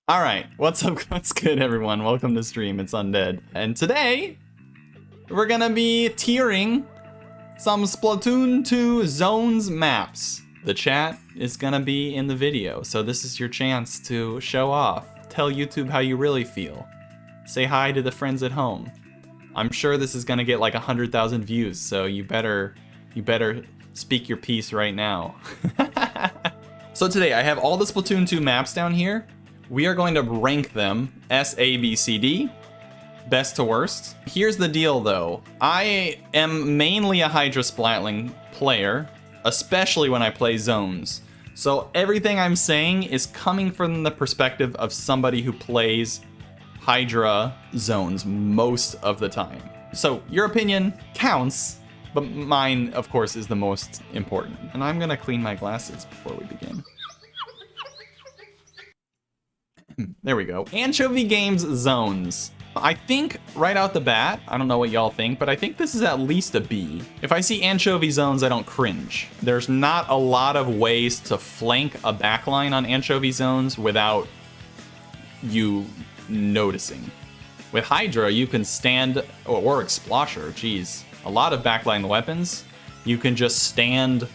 Alright, what's up? What's good, everyone? Welcome to stream, it's Undead. And today, we're gonna be tiering some Splatoon 2 zones maps. The chat is gonna be in the video, so this is your chance to show off. Tell YouTube how you really feel. Say hi to the friends at home. I'm sure this is gonna get like 100,000 views, so you better speak your piece right now. So today, I have all the Splatoon 2 maps down here. We are going to rank them S, A, B, C, D, best to worst. Here's the deal though. I am mainly a Hydra Splatling player, especially when I play zones. So everything I'm saying is coming from the perspective of somebody who plays Hydra zones most of the time. So your opinion counts, but mine, of course, is the most important. And I'm gonna clean my glasses before we begin. There we go. Anchovy Games zones. I think right out the bat, I don't know what y'all think, but I think this is at least a B. If I see anchovy zones, I don't cringe. There's not a lot of ways to flank a backline on anchovy zones without you noticing. With Hydra, you can stand, or Explosher, geez. A lot of backline weapons, you can just stand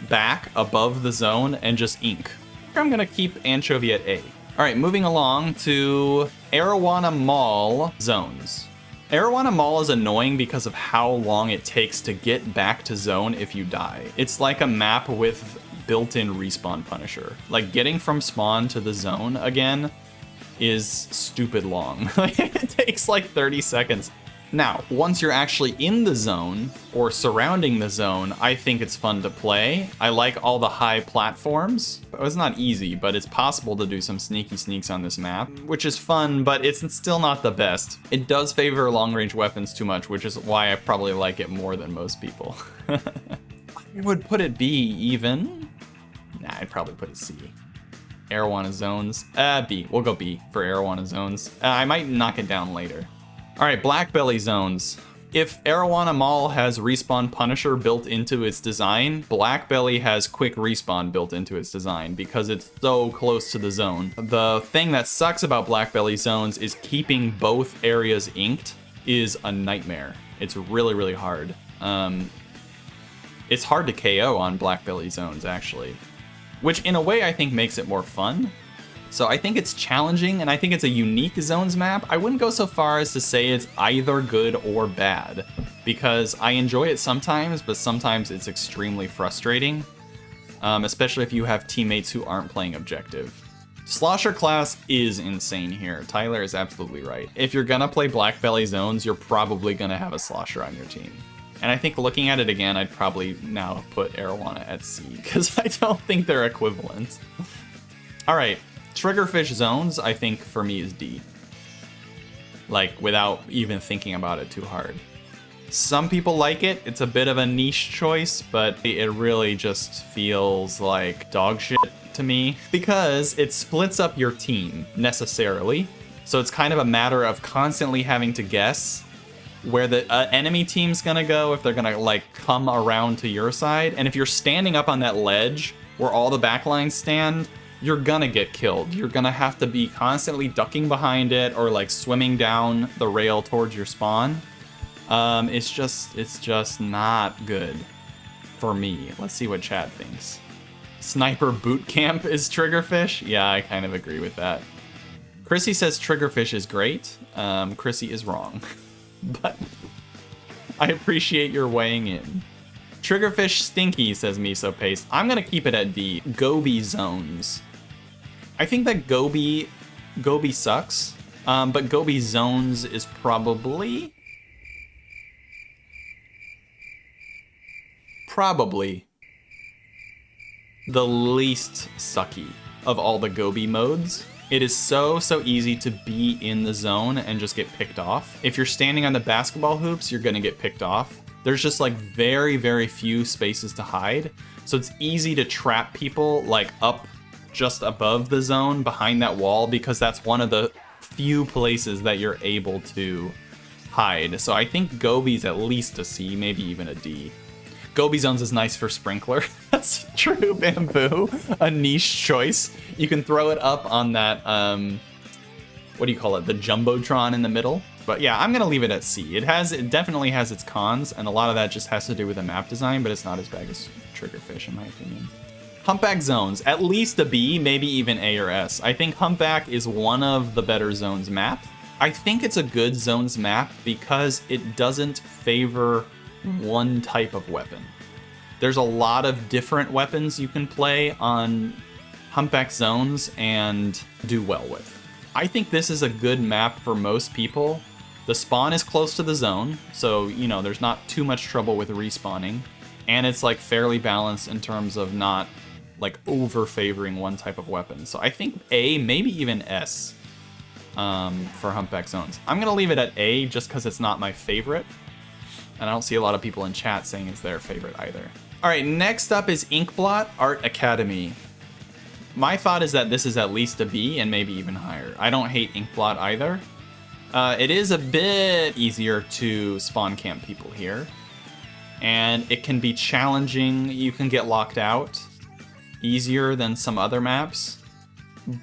back above the zone and just ink. I'm gonna keep anchovy at A. All right, moving along to Arowana Mall zones. Arowana Mall is annoying because of how long it takes to get back to zone if you die. It's like a map with built-in respawn punisher. Like getting from spawn to the zone again is stupid long. It takes like 30 seconds. Now, once you're actually in the zone or surrounding the zone, I think it's fun to play. I like all the high platforms. It's not easy, but it's possible to do some sneaky sneaks on this map, which is fun, but it's still not the best. It does favor long-range weapons too much, which is why I probably like it more than most people. I would put it B even. Nah, I'd probably put it C. Arowana zones. B. We'll go B for Arowana zones. I might knock it down later. All right, Blackbelly zones. If Arowana Mall has respawn punisher built into its design, Blackbelly has quick respawn built into its design because it's so close to the zone. The thing that sucks about Blackbelly zones is keeping both areas inked is a nightmare. It's really, really hard. It's hard to KO on Blackbelly zones, actually, which in a way I think makes it more fun. So I think it's challenging, and I think it's a unique zones map. I wouldn't go so far as to say it's either good or bad, because I enjoy it sometimes, but sometimes it's extremely frustrating, especially if you have teammates who aren't playing objective. Slosher class is insane here. Tyler is absolutely right. If you're gonna play Blackbelly zones, you're probably gonna have a Slosher on your team. And I think looking at it again, I'd probably now put Arowana at C, because I don't think they're equivalent. All right. Triggerfish zones, I think for me is D. Like without even thinking about it too hard. Some people like it. It's a bit of a niche choice, but it really just feels like dog shit to me because it splits up your team necessarily. So it's kind of a matter of constantly having to guess where the enemy team's gonna go, if they're gonna like come around to your side. And if you're standing up on that ledge where all the backlines stand, you're gonna get killed. You're gonna have to be constantly ducking behind it or like swimming down the rail towards your spawn. It's just not good for me. Let's see what chat thinks. Sniper boot camp is Triggerfish? Yeah, I kind of agree with that. Chrissy says Triggerfish is great. Chrissy is wrong, but I appreciate your weighing in. Triggerfish stinky, says Miso Paste. I'm gonna keep it at D. Gobi zones. I think that Gobi sucks, but Gobi zones is probably the least sucky of all the Gobi modes. It is so easy to be in the zone and just get picked off. If you're standing on the basketball hoops, you're gonna get picked off. There's just like very, very few spaces to hide. So it's easy to trap people like up just above the zone behind that wall because that's one of the few places that you're able to hide. So I think Gobi's at least a C, maybe even a D. Gobi zones is nice for Sprinkler. That's true, Bamboo. A niche choice. You can throw it up on that, what do you call it? The Jumbotron in the middle. But yeah, I'm gonna leave it at C. It definitely has its cons, and a lot of that just has to do with the map design, but it's not as bad as Triggerfish in my opinion. Humpback Zones, at least a B, maybe even A or S. I think Humpback is one of the better Zones map. I think it's a good Zones map because it doesn't favor one type of weapon. There's a lot of different weapons you can play on Humpback Zones and do well with. I think this is a good map for most people. The spawn is close to the zone, so, you know, there's not too much trouble with respawning. And it's, like, fairly balanced in terms of not, like, over-favoring one type of weapon. So I think A, maybe even S, for Humpback Zones. I'm gonna leave it at A just because it's not my favorite. And I don't see a lot of people in chat saying it's their favorite either. Alright, next up is Inkblot Art Academy. My thought is that this is at least a B and maybe even higher. I don't hate Inkblot either. It is a bit easier to spawn camp people here. And it can be challenging. You can get locked out easier than some other maps.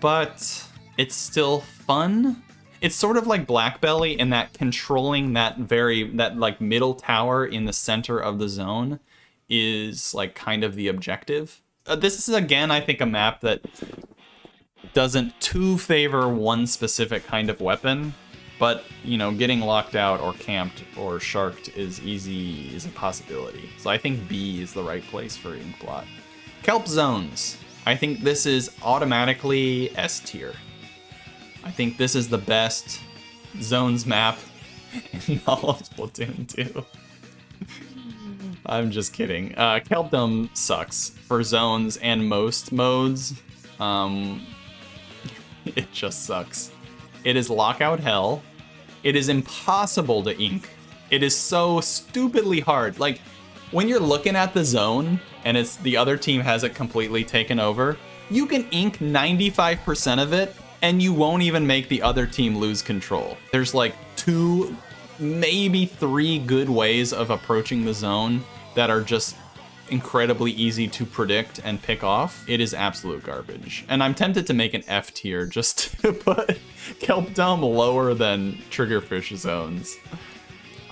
But it's still fun. It's sort of like Blackbelly in that controlling that like middle tower in the center of the zone is like kind of the objective. This is again, I think, a map that doesn't too favor one specific kind of weapon, but you know, getting locked out or camped or sharked is a possibility. So I think B is the right place for Inkblot. Kelp Zones. I think this is automatically S tier. I think this is the best Zones map in all of Splatoon 2. I'm just kidding. Kelpdom sucks for Zones and most modes. It just sucks. It is lockout hell. It is impossible to ink. It is so stupidly hard. Like, when you're looking at the zone and it's the other team has it completely taken over, you can ink 95% of it and you won't even make the other team lose control. There's like 2, maybe 3 good ways of approaching the zone that are just incredibly easy to predict and pick off. It is absolute garbage. And I'm tempted to make an F tier just to put Kelpdom lower than Triggerfish Zones.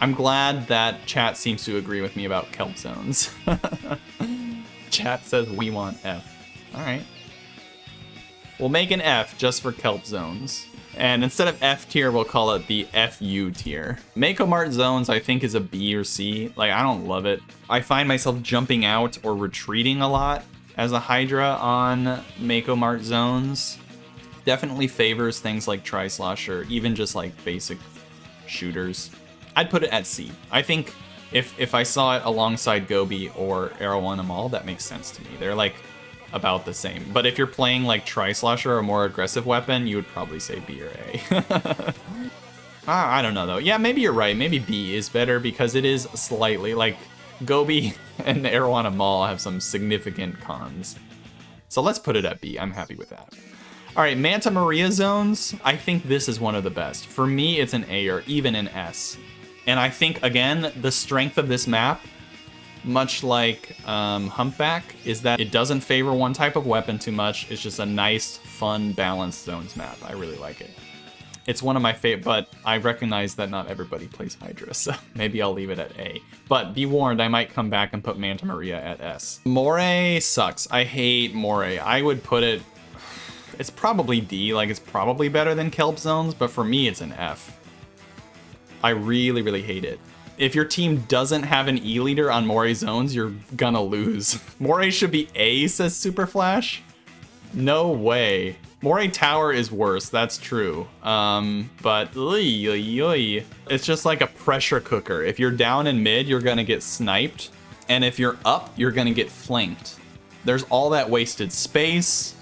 I'm glad that chat seems to agree with me about Kelp Zones. Chat says we want F. Alright. We'll make an F just for Kelp Zones. And instead of F tier, we'll call it the FU tier. Mako Mart Zones, I think, is a B or C. Like, I don't love it. I find myself jumping out or retreating a lot as a Hydra on Mako Mart Zones. Definitely favors things like Tri-Slosh or even just like basic shooters. I'd put it at C. I think if I saw it alongside Gobi or Arrow on them all, that makes sense to me. They're like about the same. But if you're playing like Tri-Slosher or a more aggressive weapon, you would probably say B or A. I don't know though. Yeah, maybe you're right. Maybe B is better because it is slightly like Gobi and Arowana Mall have some significant cons. So let's put it at B. I'm happy with that. All right, Manta Maria Zones. I think this is one of the best. For me, it's an A or even an S. And I think, again, the strength of this map, much like Humpback, is that it doesn't favor one type of weapon too much. It's just a nice, fun, balanced Zones map. I really like it. It's one of my favorite, but I recognize that not everybody plays Hydra, so maybe I'll leave it at A. But be warned, I might come back and put Manta Maria at S. Moray sucks. I hate Moray. I would put it... It's probably D, like it's probably better than Kelp Zones, but for me it's an F. I really, really hate it. If your team doesn't have an E-leader on Moray Zones, you're gonna lose. Moray should be A, says Superflash. No way. Moray Tower is worse, that's true. But it's just like a pressure cooker. If you're down in mid, you're gonna get sniped. And if you're up, you're gonna get flanked. There's all that wasted space.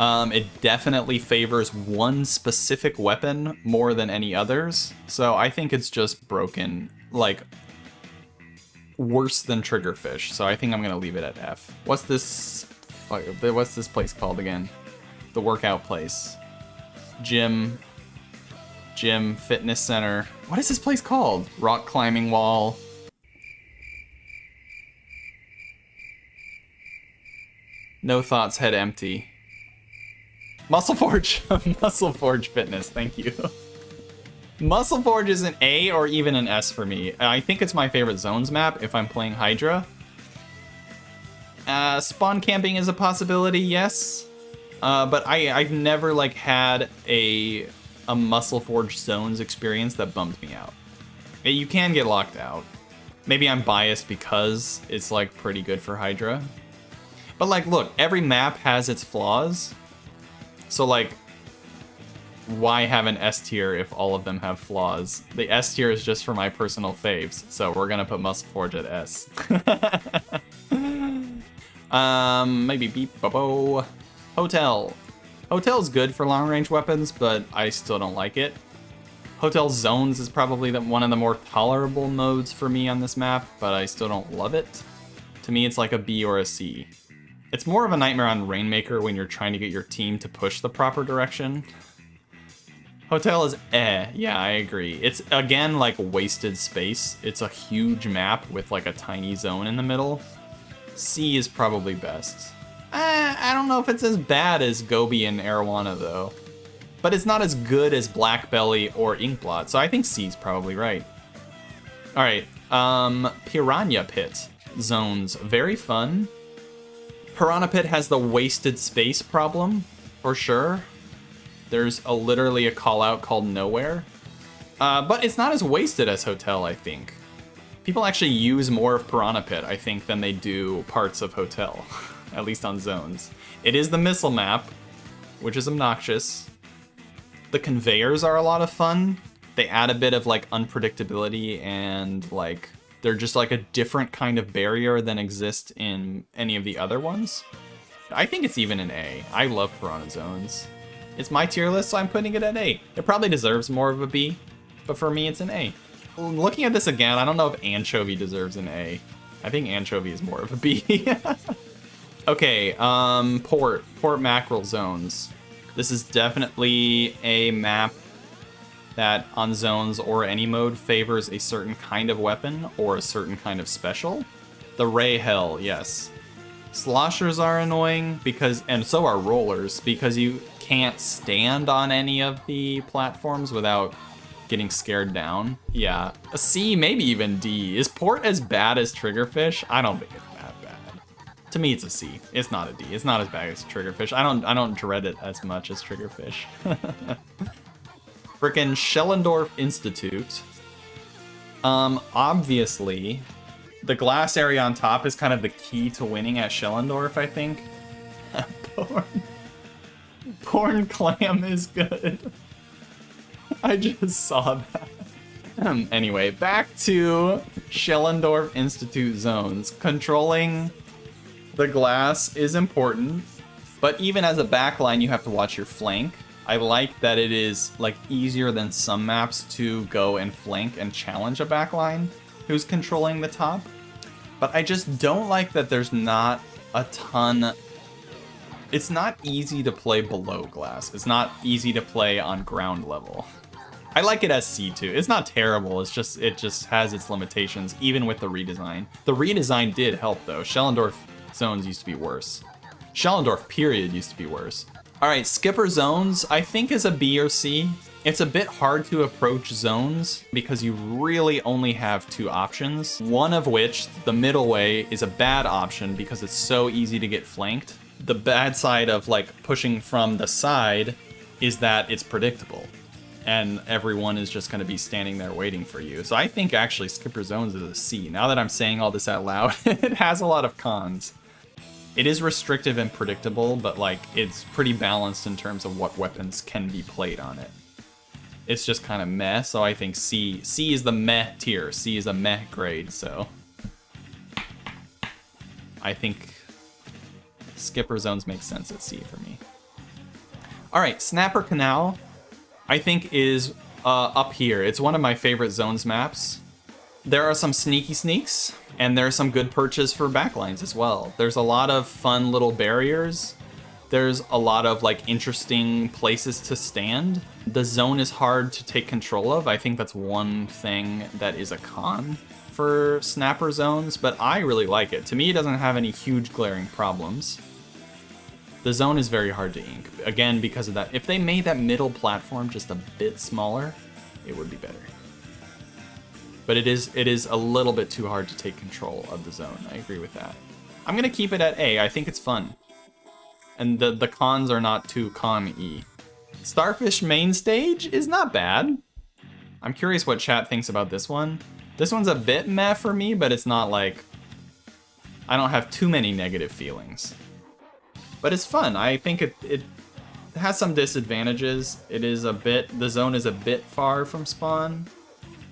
It definitely favors one specific weapon more than any others. So I think it's just broken, like, worse than Triggerfish. So I think I'm gonna leave it at F. What's this place called again? The workout place. Gym, fitness center. What is this place called? Rock climbing wall. No thoughts, head empty. Muscle Forge. Muscle Forge Fitness, thank you. Muscle Forge is an A or even an S for me. I think it's my favorite zones map if I'm playing Hydra. Spawn camping is a possibility, yes. But I've never like had a Muscle Forge zones experience that bummed me out. You can get locked out. Maybe I'm biased because it's like pretty good for Hydra. But like, look, every map has its flaws. So like, why have an S tier if all of them have flaws? The S tier is just for my personal faves. So we're gonna put Muscle Forge at S. Maybe beep bobo. Hotel. Hotel's good for long range weapons, but I still don't like it. Hotel Zones is probably one of the more tolerable modes for me on this map, but I still don't love it. To me, it's like a B or a C. It's more of a nightmare on Rainmaker when you're trying to get your team to push the proper direction. Hotel is yeah, I agree. It's, again, like wasted space. It's a huge map with like a tiny zone in the middle. C is probably best. I don't know if it's as bad as Gobi and Arowana, though. But it's not as good as Black Belly or Inkblot, so I think C's probably right. Alright, Piranha Pit zones. Very fun. Piranha Pit has the wasted space problem, for sure. There's literally a call-out called Nowhere. But it's not as wasted as Hotel, I think. People actually use more of Piranha Pit, I think, than they do parts of Hotel. At least on zones. It is the missile map, which is obnoxious. The conveyors are a lot of fun. They add a bit of like unpredictability and like they're just like a different kind of barrier than exists in any of the other ones. I think it's even an A. I love Piranha Zones. It's my tier list, so I'm putting it at A. It probably deserves more of a B, but for me it's an A. Looking at this again, I don't know if Anchovy deserves an A. I think Anchovy is more of a B. Okay, Port Mackerel Zones. This is definitely a map that on zones or any mode favors a certain kind of weapon or a certain kind of special. The Ray Hell, yes. Sloshers are annoying because, and so are rollers, because you can't stand on any of the platforms without getting scared down. Yeah, a C, maybe even D. Is Port as bad as Triggerfish? I don't think it's that bad. To me, it's a C. It's not a D. It's not as bad as Triggerfish. I don't dread it as much as Triggerfish. Frickin' Schellendorf Institute. Obviously, the glass area on top is kind of the key to winning at Schellendorf, I think. Porn Clam is good. I just saw that. Anyway, back to Schellendorf Institute zones. Controlling the glass is important, but even as a backline, you have to watch your flank. I like that it is like easier than some maps to go and flank and challenge a backline who's controlling the top. But I just don't like that there's not a ton. It's not easy to play below glass. It's not easy to play on ground level. I like it as C2. It's not terrible. It just has its limitations, even with the redesign. The redesign did help though. Schellendorf zones used to be worse. Schellendorf period used to be worse. All right, Skipper Zones, I think is a B or C. It's a bit hard to approach zones because you really only have two options. One of which, the middle way, is a bad option because it's so easy to get flanked. The bad side of like pushing from the side is that it's predictable and everyone is just going to be standing there waiting for you. So I think actually Skipper Zones is a C. Now that I'm saying all this out loud, it has a lot of cons. It is restrictive and predictable, but like it's pretty balanced in terms of what weapons can be played on it. It's just kind of meh, so I think C. C is the meh tier. C is a meh grade, so I think Skipper Zones makes sense at C for me. All right, Snapper Canal, I think is up here. It's one of my favorite zones maps. There are some sneaky sneaks, and there are some good perches for backlines as well. There's a lot of fun little barriers. There's a lot of like interesting places to stand. The zone is hard to take control of. I think that's one thing that is a con for Snapper Zones, but I really like it. To me, it doesn't have any huge glaring problems. The zone is very hard to ink. Again, because of that. If they made that middle platform just a bit smaller, it would be better. But it is a little bit too hard to take control of the zone. I agree with that. I'm gonna keep it at A. I think it's fun. And the cons are not too con-y. Starfish main stage is not bad. I'm curious what chat thinks about this one. This one's a bit meh for me, but it's not like... I don't have too many negative feelings. But it's fun. I think it has some disadvantages. It is a bit... The zone is a bit far from spawn.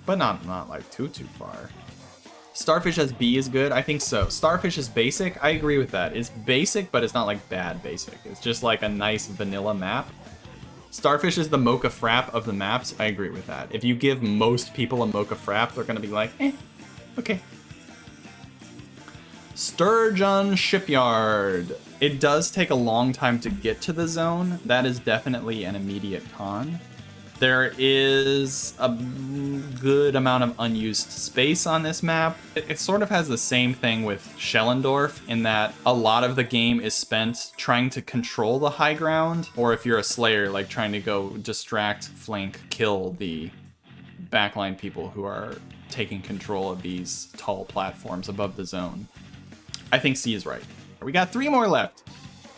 But not like too far. Starfish as B is good? I think so. Starfish is basic? I agree with that. It's basic, but it's not like bad basic. It's just like a nice vanilla map. Starfish is the mocha frap of the maps. I agree with that. If you give most people a mocha frap, they're gonna be like, eh, okay. Sturgeon Shipyard. It does take a long time to get to the zone. That is definitely an immediate con. There is a good amount of unused space on this map. It sort of has the same thing with Schellendorf in that a lot of the game is spent trying to control the high ground, or if you're a Slayer, like trying to go distract, flank, kill the backline people who are taking control of these tall platforms above the zone. I think C is right. We got 3 more left.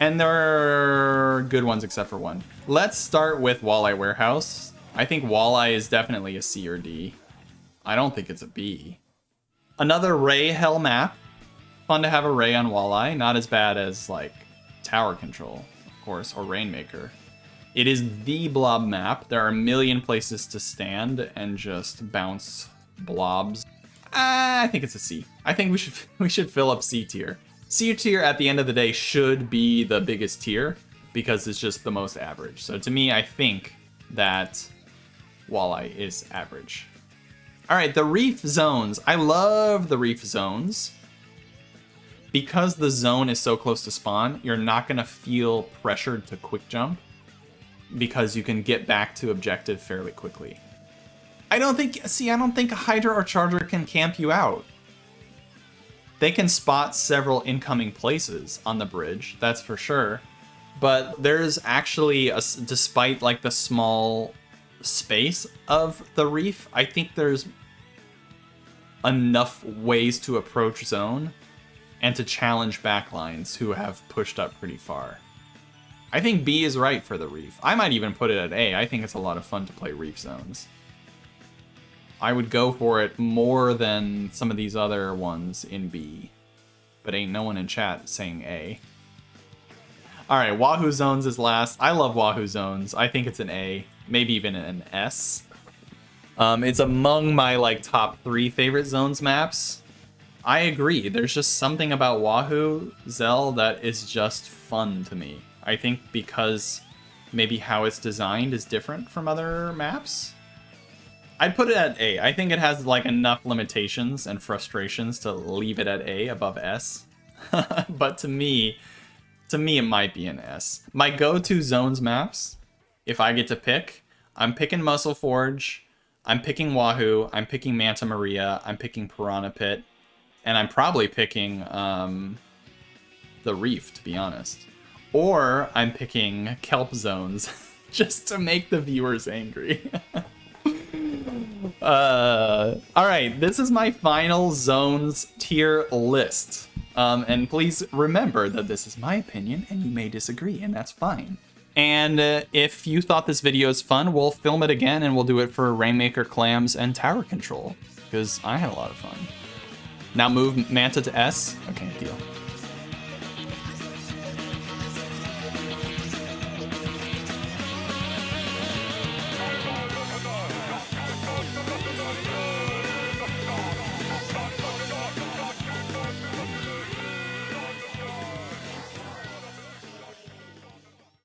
And they're good ones except for one. Let's start with Walleye Warehouse. I think Walleye is definitely a C or D. I don't think it's a B. Another Ray Hell map. Fun to have a Ray on Walleye. Not as bad as like Tower Control, of course, or Rainmaker. It is the blob map. There are a million places to stand and just bounce blobs. I think it's a C. I think we should fill up C tier. C tier at the end of the day should be the biggest tier because it's just the most average. So to me, I think that Walleye is average. All right, the reef zones. I love the reef zones. Because the zone is so close to spawn, you're not gonna feel pressured to quick jump because you can get back to objective fairly quickly. I don't think a Hydra or Charger can camp you out. They can spot several incoming places on the bridge, that's for sure. But there's actually, despite like the small space of the reef, I think there's enough ways to approach zone and to challenge backlines who have pushed up pretty far. I think B is right for the reef. I might even put it at A. I think it's a lot of fun to play reef zones. I would go for it more than some of these other ones in B. But ain't no one in chat saying A. Alright, Wahoo Zones is last. I love Wahoo Zones. I think it's an A. Maybe even an S. It's among my like top 3 favorite zones maps. I agree. There's just something about Wahoo Zell that is just fun to me. I think because maybe how it's designed is different from other maps. I'd put it at A. I think it has like enough limitations and frustrations to leave it at A above S. But to me it might be an S. My go-to zones maps, if I get to pick, I'm picking Muscle Forge, I'm picking Wahoo, I'm picking Manta Maria, I'm picking Piranha Pit, and I'm probably picking the Reef, to be honest. Or I'm picking Kelp Zones, just to make the viewers angry. Alright, this is my final zones tier list. And please remember that this is my opinion and you may disagree, and that's fine. And if you thought this video is fun, we'll film it again and we'll do it for Rainmaker, Clams, and Tower Control, because I had a lot of fun. Now move Manta to S. Okay, deal.